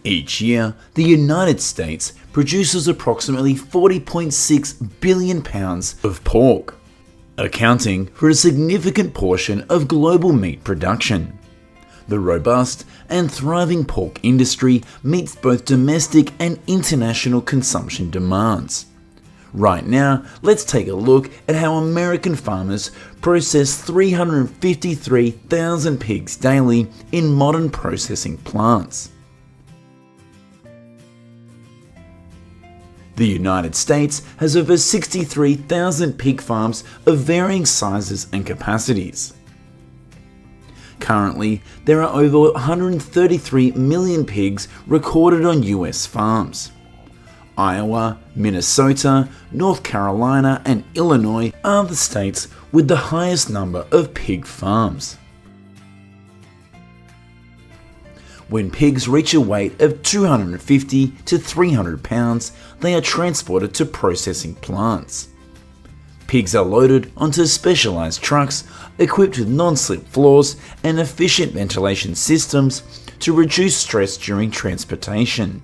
Each year, the United States produces approximately 40.6 billion pounds of pork, accounting for a significant portion of global meat production. The robust and thriving pork industry meets both domestic and international consumption demands. Right now, let's take a look at how American farmers process 353,000 pigs daily in modern processing plants. The United States has over 63,000 pig farms of varying sizes and capacities. Currently, there are over 133 million pigs recorded on US farms. Iowa, Minnesota, North Carolina, and Illinois are the states with the highest number of pig farms. When pigs reach a weight of 250 to 300 pounds, they are transported to processing plants. Pigs are loaded onto specialized trucks equipped with non-slip floors and efficient ventilation systems to reduce stress during transportation.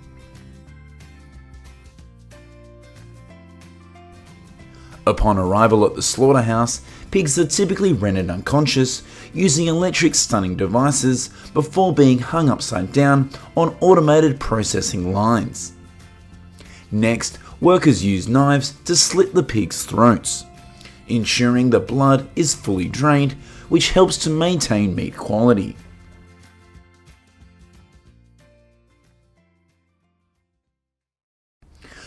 Upon arrival at the slaughterhouse, pigs are typically rendered unconscious using electric stunning devices before being hung upside down on automated processing lines. Next, workers use knives to slit the pigs' throats, ensuring the blood is fully drained, which helps to maintain meat quality.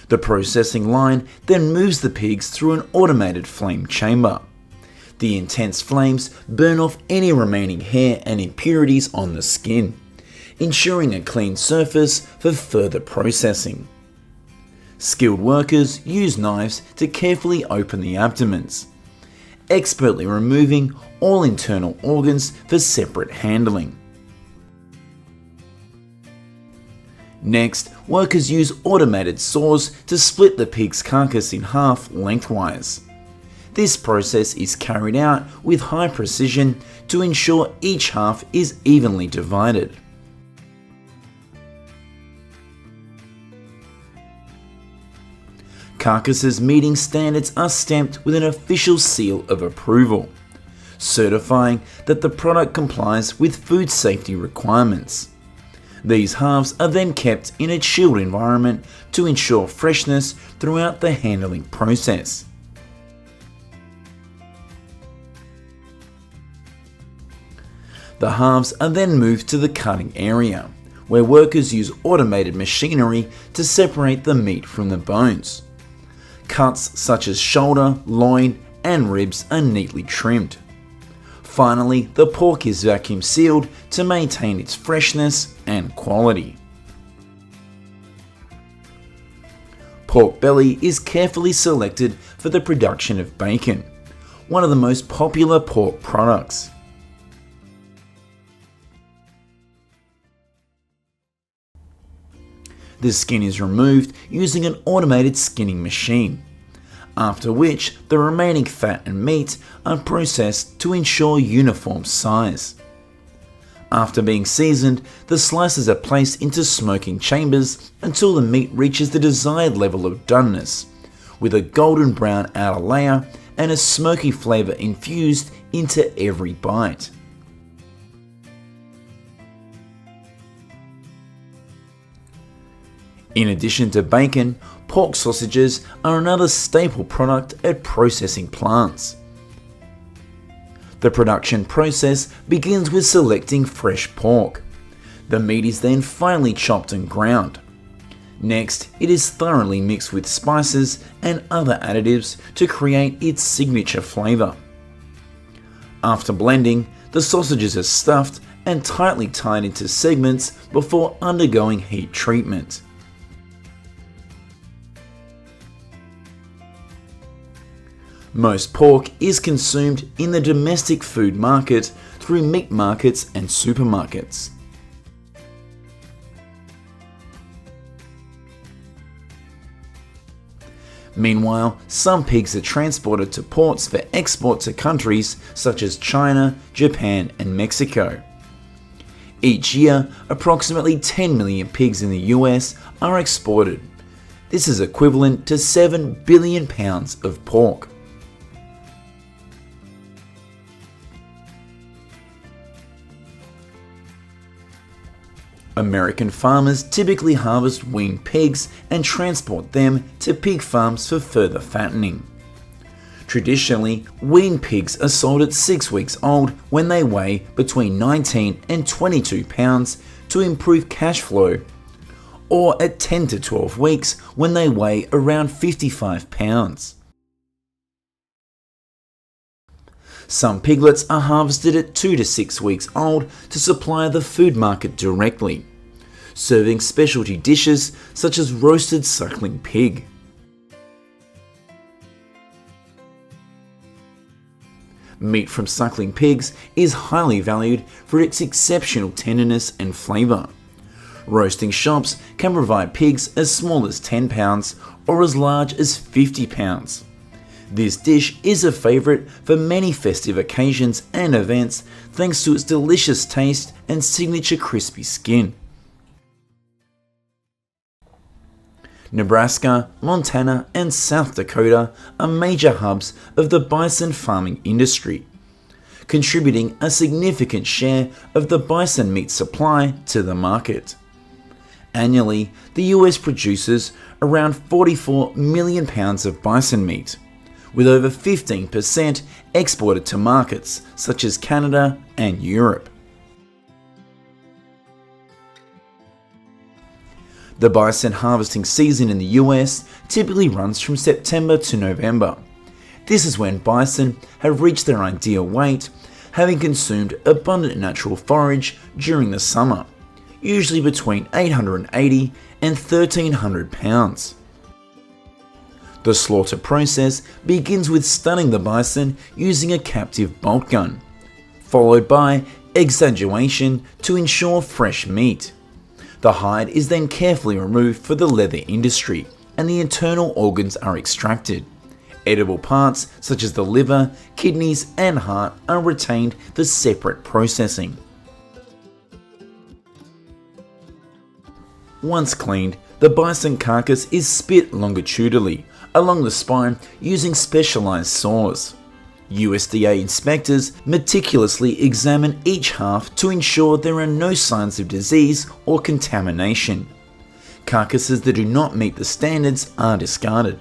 The processing line then moves the pigs through an automated flame chamber. The intense flames burn off any remaining hair and impurities on the skin, ensuring a clean surface for further processing. Skilled workers use knives to carefully open the abdomens, expertly removing all internal organs for separate handling. Next, workers use automated saws to split the pig's carcass in half lengthwise. This process is carried out with high precision to ensure each half is evenly divided. Carcass's meeting standards are stamped with an official seal of approval, certifying that the product complies with food safety requirements. These halves are then kept in a chilled environment to ensure freshness throughout the handling process. The halves are then moved to the cutting area, where workers use automated machinery to separate the meat from the bones. Cuts such as shoulder, loin, and ribs are neatly trimmed. Finally, the pork is vacuum sealed to maintain its freshness and quality. Pork belly is carefully selected for the production of bacon, one of the most popular pork products. The skin is removed using an automated skinning machine, after which the remaining fat and meat are processed to ensure uniform size. After being seasoned, the slices are placed into smoking chambers until the meat reaches the desired level of doneness, with a golden brown outer layer and a smoky flavour infused into every bite. In addition to bacon, pork sausages are another staple product at processing plants. The production process begins with selecting fresh pork. The meat is then finely chopped and ground. Next, it is thoroughly mixed with spices and other additives to create its signature flavour. After blending, the sausages are stuffed and tightly tied into segments before undergoing heat treatment. Most pork is consumed in the domestic food market through meat markets and supermarkets. Meanwhile, some pigs are transported to ports for export to countries such as China, Japan, and Mexico. Each year, approximately 10 million pigs in the US are exported. This is equivalent to 7 billion pounds of pork. American farmers typically harvest weaned pigs and transport them to pig farms for further fattening. Traditionally, weaned pigs are sold at 6 weeks old when they weigh between 19 and 22 pounds to improve cash flow, or at 10 to 12 weeks when they weigh around 55 pounds. Some piglets are harvested at 2 to 6 weeks old to supply the food market directly, serving specialty dishes such as roasted suckling pig. Meat from suckling pigs is highly valued for its exceptional tenderness and flavour. Roasting shops can provide pigs as small as 10 pounds or as large as 50 pounds. This dish is a favourite for many festive occasions and events thanks to its delicious taste and signature crispy skin. Nebraska, Montana, and South Dakota are major hubs of the bison farming industry, contributing a significant share of the bison meat supply to the market. Annually, the US produces around 44 million pounds of bison meat, with over 15% exported to markets such as Canada and Europe. The bison harvesting season in the US typically runs from September to November. This is when bison have reached their ideal weight, having consumed abundant natural forage during the summer, usually between 880 and 1300 pounds. The slaughter process begins with stunning the bison using a captive bolt gun, followed by exaggeration to ensure fresh meat. The hide is then carefully removed for the leather industry, and the internal organs are extracted. Edible parts such as the liver, kidneys, and heart are retained for separate processing. Once cleaned, the bison carcass is spit longitudinally along the spine using specialized saws. USDA inspectors meticulously examine each half to ensure there are no signs of disease or contamination. Carcasses that do not meet the standards are discarded.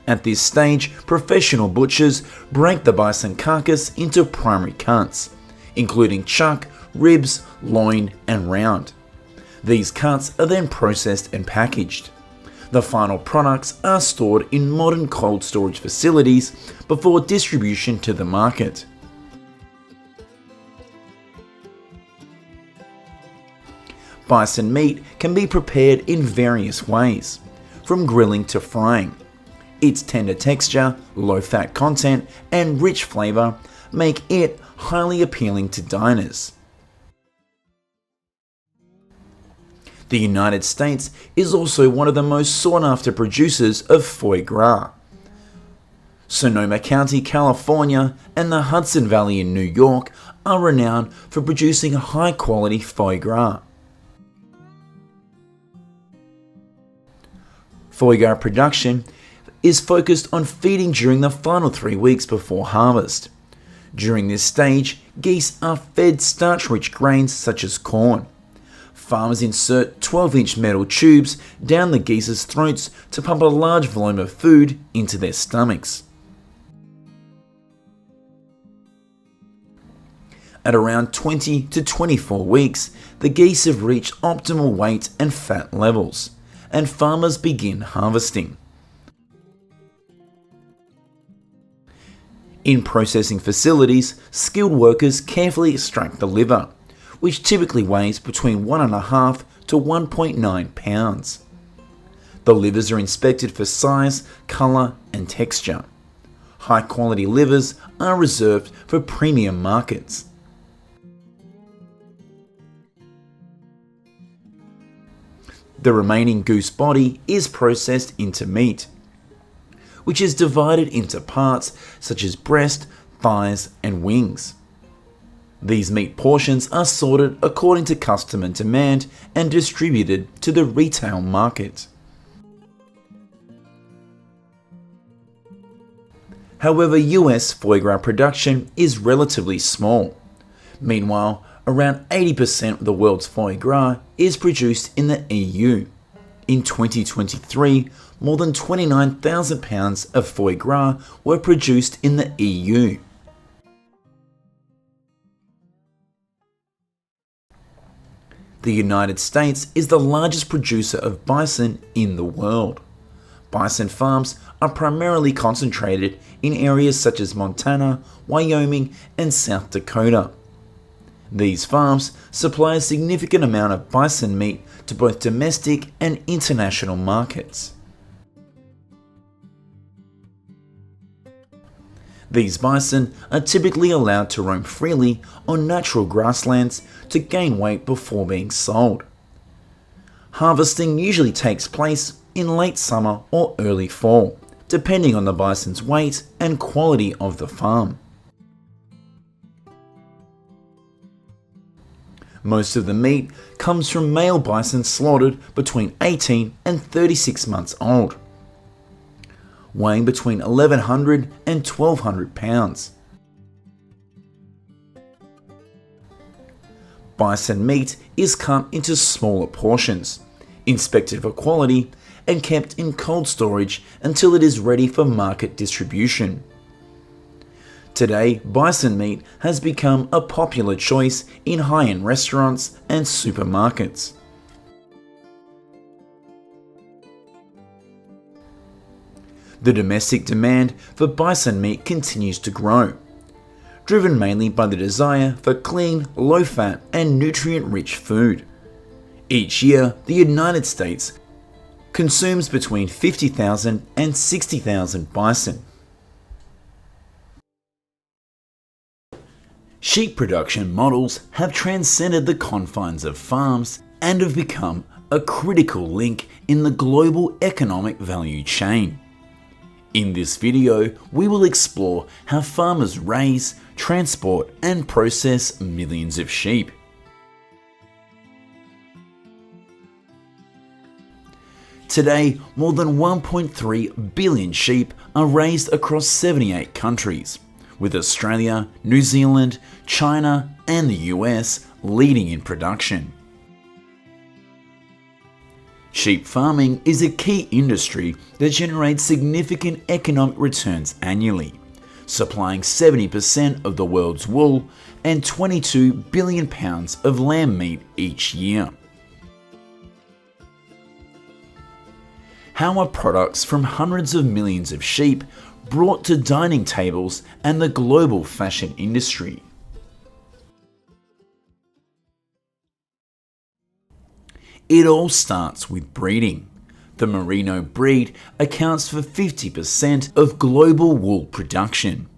At this stage, professional butchers break the bison carcass into primary cuts, including chuck, ribs, loin, and round. These cuts are then processed and packaged. The final products are stored in modern cold storage facilities before distribution to the market. Bison meat can be prepared in various ways, from grilling to frying. Its tender texture, low fat content, and rich flavour make it highly appealing to diners. The United States is also one of the most sought after producers of foie gras. Sonoma County, California, and the Hudson Valley in New York are renowned for producing high quality foie gras. Foie gras production is focused on feeding during the final 3 weeks before harvest. During this stage, geese are fed starch-rich grains such as corn. Farmers insert 12-inch metal tubes down the geese's throats to pump a large volume of food into their stomachs. At around 20 to 24 weeks, the geese have reached optimal weight and fat levels, and farmers begin harvesting. In processing facilities, skilled workers carefully extract the liver, which typically weighs between 1.5 to 1.9 pounds. The livers are inspected for size, colour, and texture. High quality livers are reserved for premium markets. The remaining goose body is processed into meat, which is divided into parts such as breast, thighs, and wings. These meat portions are sorted according to customer demand and distributed to the retail market. However, US foie gras production is relatively small. Meanwhile, around 80% of the world's foie gras is produced in the EU. In 2023, more than 29,000 pounds of foie gras were produced in the EU. The United States is the largest producer of bison in the world. Bison farms are primarily concentrated in areas such as Montana, Wyoming, and South Dakota. These farms supply a significant amount of bison meat to both domestic and international markets. These bison are typically allowed to roam freely on natural grasslands to gain weight before being sold. Harvesting usually takes place in late summer or early fall, depending on the bison's weight and quality of the farm. Most of the meat comes from male bison slaughtered between 18 and 36 months old, weighing between 1,100 and 1,200 pounds. Bison meat is cut into smaller portions, inspected for quality, and kept in cold storage until it is ready for market distribution. Today, bison meat has become a popular choice in high-end restaurants and supermarkets. The domestic demand for bison meat continues to grow, driven mainly by the desire for clean, low-fat, and nutrient-rich food. Each year, the United States consumes between 50,000 and 60,000 bison. Sheep production models have transcended the confines of farms and have become a critical link in the global economic value chain. In this video, we will explore how farmers raise, transport, and process millions of sheep. Today, more than 1.3 billion sheep are raised across 78 countries, with Australia, New Zealand, China, and the US leading in production. Sheep farming is a key industry that generates significant economic returns annually, supplying 70% of the world's wool and 22 billion pounds of lamb meat each year. How are products from hundreds of millions of sheep brought to dining tables and the global fashion industry? It all starts with breeding. The Merino breed accounts for 50% of global wool production.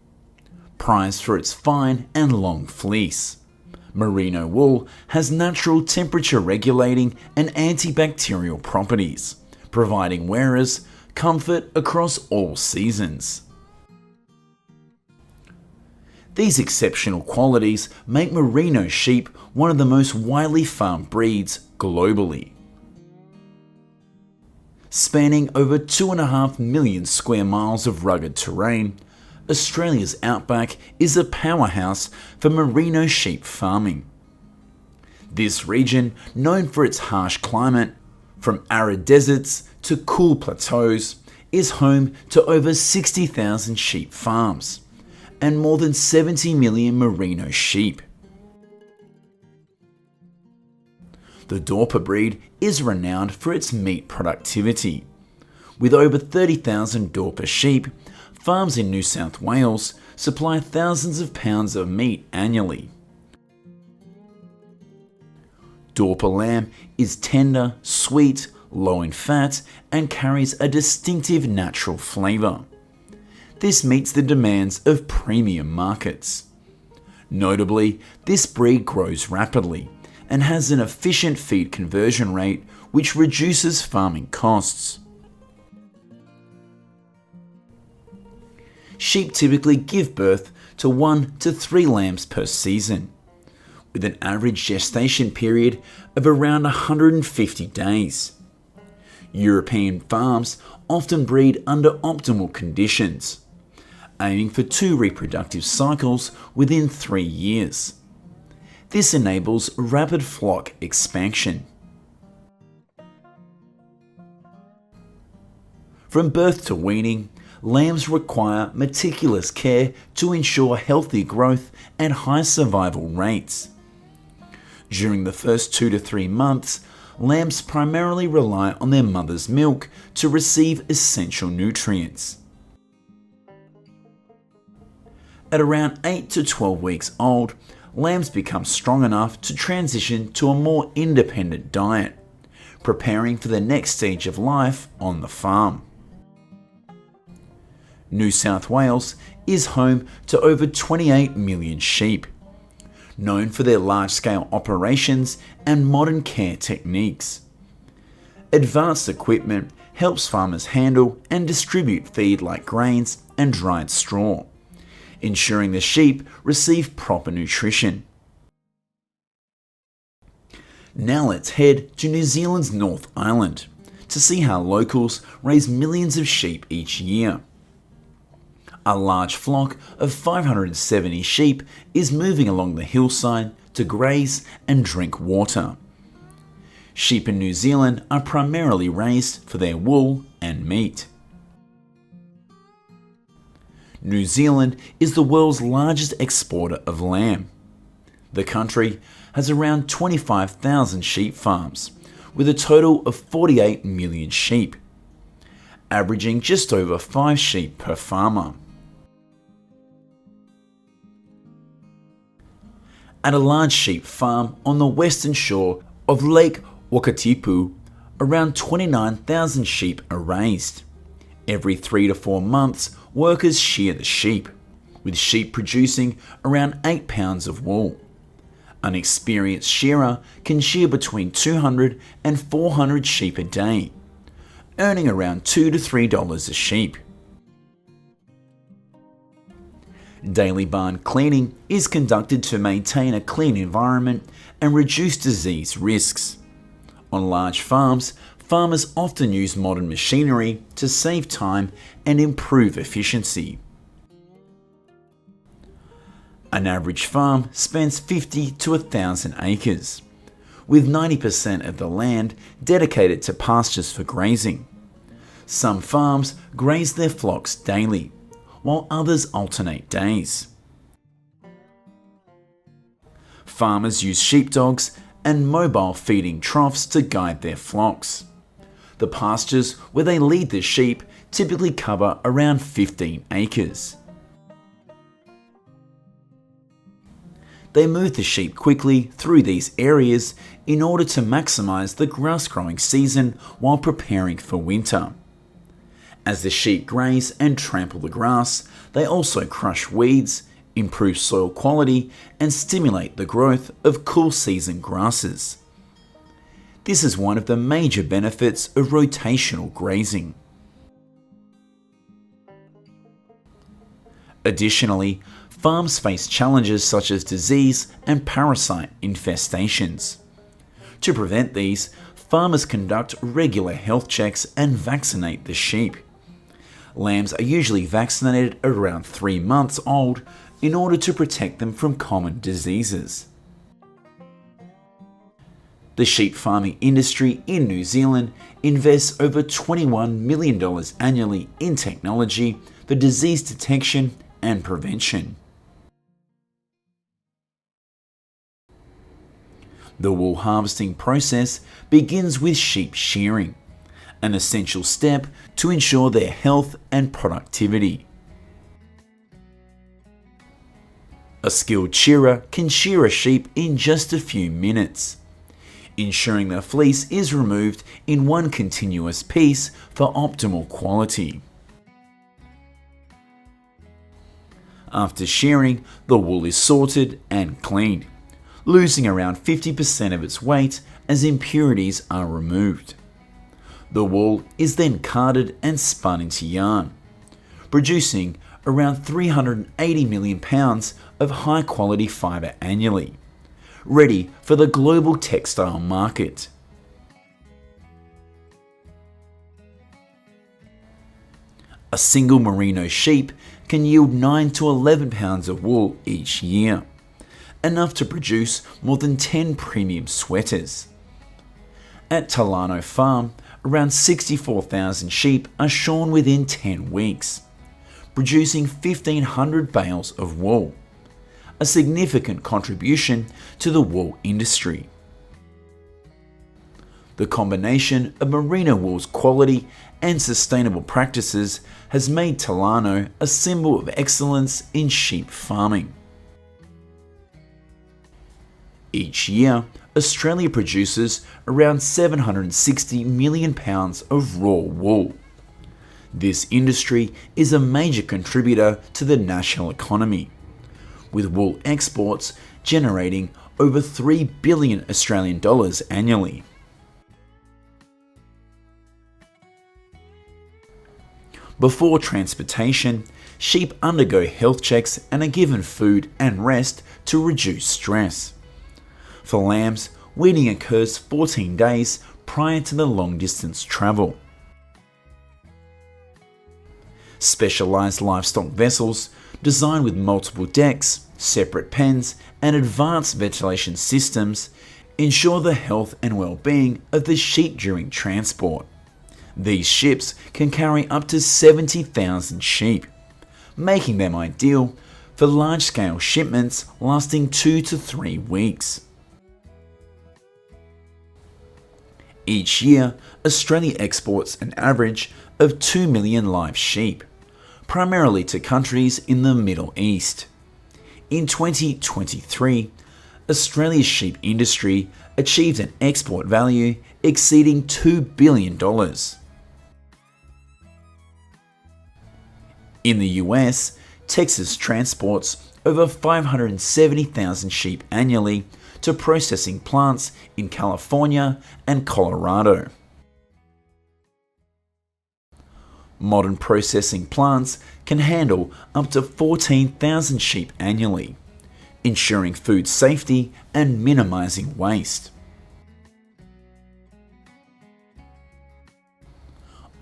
Prized for its fine and long fleece, Merino wool has natural temperature regulating and antibacterial properties, providing wearers comfort across all seasons. These exceptional qualities make Merino sheep one of the most widely farmed breeds globally. Spanning over 2.5 million square miles of rugged terrain, Australia's outback is a powerhouse for Merino sheep farming. This region, known for its harsh climate, from arid deserts to cool plateaus, is home to over 60,000 sheep farms and more than 70 million Merino sheep. The Dorper breed is renowned for its meat productivity. With over 30,000 Dorper sheep, farms in New South Wales supply thousands of pounds of meat annually. Dorper lamb is tender, sweet, low in fat, and carries a distinctive natural flavour. This meets the demands of premium markets. Notably, this breed grows rapidly and has an efficient feed conversion rate which reduces farming costs. Sheep typically give birth to 1 to 3 lambs per season, with an average gestation period of around 150 days. European farms often breed under optimal conditions, aiming for 2 reproductive cycles within 3 years. This enables rapid flock expansion. From birth to weaning, lambs require meticulous care to ensure healthy growth and high survival rates. During the first 2 to 3 months, lambs primarily rely on their mother's milk to receive essential nutrients. At around 8 to 12 weeks old, lambs become strong enough to transition to a more independent diet, preparing for the next stage of life on the farm. New South Wales is home to over 28 million sheep, known for their large-scale operations and modern care techniques. Advanced equipment helps farmers handle and distribute feed like grains and dried straw, ensuring the sheep receive proper nutrition. Now let's head to New Zealand's North Island to see how locals raise millions of sheep each year. A large flock of 570 sheep is moving along the hillside to graze and drink water. Sheep in New Zealand are primarily raised for their wool and meat. New Zealand is the world's largest exporter of lamb. The country has around 25,000 sheep farms, with a total of 48 million sheep, averaging just over 5 sheep per farmer. At a large sheep farm on the western shore of Lake Wakatipu, around 29,000 sheep are raised. Every 3 to 4 months, workers shear the sheep, with sheep producing around 8 pounds of wool. An experienced shearer can shear between 200 and 400 sheep a day, earning around $2 to $3 a sheep. Daily barn cleaning is conducted to maintain a clean environment and reduce disease risks. On large farms, farmers often use modern machinery to save time and improve efficiency. An average farm spans 50 to 1,000 acres, with 90% of the land dedicated to pastures for grazing. Some farms graze their flocks daily, while others alternate days. Farmers use sheepdogs and mobile feeding troughs to guide their flocks. The pastures where they lead the sheep typically cover around 15 acres. They move the sheep quickly through these areas in order to maximize the grass growing season while preparing for winter. As the sheep graze and trample the grass, they also crush weeds, improve soil quality, and stimulate the growth of cool season grasses. This is one of the major benefits of rotational grazing. Additionally, farms face challenges such as disease and parasite infestations. To prevent these, farmers conduct regular health checks and vaccinate the sheep. Lambs are usually vaccinated around 3 months old in order to protect them from common diseases. The sheep farming industry in New Zealand invests over $21 million annually in technology for disease detection and prevention. The wool harvesting process begins with sheep shearing, an essential step to ensure their health and productivity. A skilled shearer can shear a sheep in just a few minutes, ensuring the fleece is removed in one continuous piece for optimal quality. After shearing, the wool is sorted and cleaned, losing around 50% of its weight as impurities are removed. The wool is then carded and spun into yarn, producing around 380 million pounds of high-quality fibre annually, ready for the global textile market. A single merino sheep can yield 9 to 11 pounds of wool each year, enough to produce more than 10 premium sweaters. At Talano Farm, around 64,000 sheep are shorn within 10 weeks, producing 1,500 bales of wool, a significant contribution to the wool industry. The combination of merino wool's quality and sustainable practices has made Talano a symbol of excellence in sheep farming. Each year, Australia produces around 760 million pounds of raw wool. This industry is a major contributor to the national economy, with wool exports generating over 3 billion Australian dollars annually. Before transportation, sheep undergo health checks and are given food and rest to reduce stress. For lambs, weaning occurs 14 days prior to the long-distance travel. Specialised livestock vessels, designed with multiple decks, separate pens, and advanced ventilation systems, ensure the health and well-being of the sheep during transport. These ships can carry up to 70,000 sheep, making them ideal for large-scale shipments lasting 2 to 3 weeks. Each year, Australia exports an average of 2 million live sheep, primarily to countries in the Middle East. In 2023, Australia's sheep industry achieved an export value exceeding $2 billion. In the US, Texas transports over 570,000 sheep annually to processing plants in California and Colorado. Modern processing plants can handle up to 14,000 sheep annually, ensuring food safety and minimizing waste.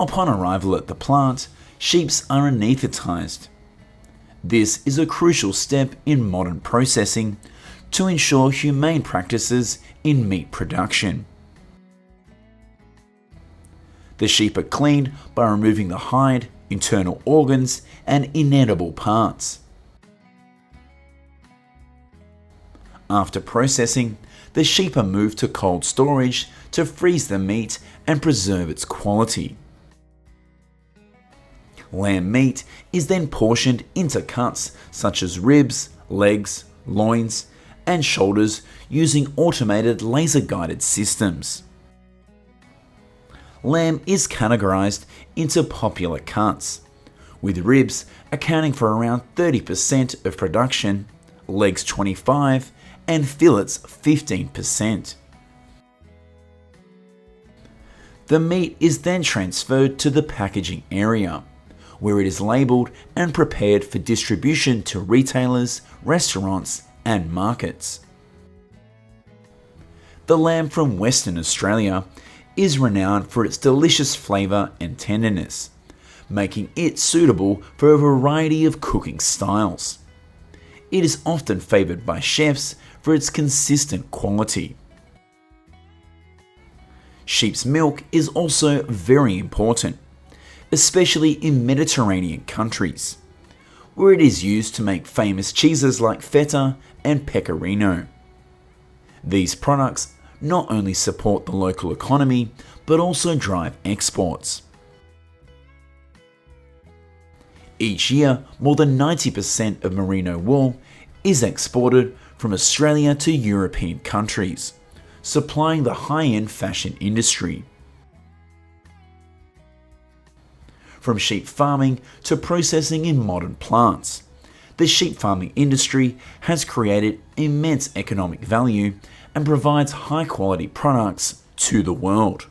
Upon arrival at the plant, sheep are anaesthetized. This is a crucial step in modern processing to ensure humane practices in meat production. The sheep are cleaned by removing the hide, internal organs, and inedible parts. After processing, the sheep are moved to cold storage to freeze the meat and preserve its quality. Lamb meat is then portioned into cuts such as ribs, legs, loins, and shoulders using automated laser-guided systems. Lamb is categorized into popular cuts, with ribs accounting for around 30% of production, legs 25%, and fillets 15%. The meat is then transferred to the packaging area, where it is labelled and prepared for distribution to retailers, restaurants, and markets. The lamb from Western Australia is renowned for its delicious flavour and tenderness, making it suitable for a variety of cooking styles. It is often favoured by chefs for its consistent quality. Sheep's milk is also very important, especially in Mediterranean countries, where it is used to make famous cheeses like feta and pecorino. These products not only support the local economy, but also drive exports. Each year, more than 90% of merino wool is exported from Australia to European countries, supplying the high-end fashion industry. From sheep farming to processing in modern plants, the sheep farming industry has created immense economic value and provides high-quality products to the world.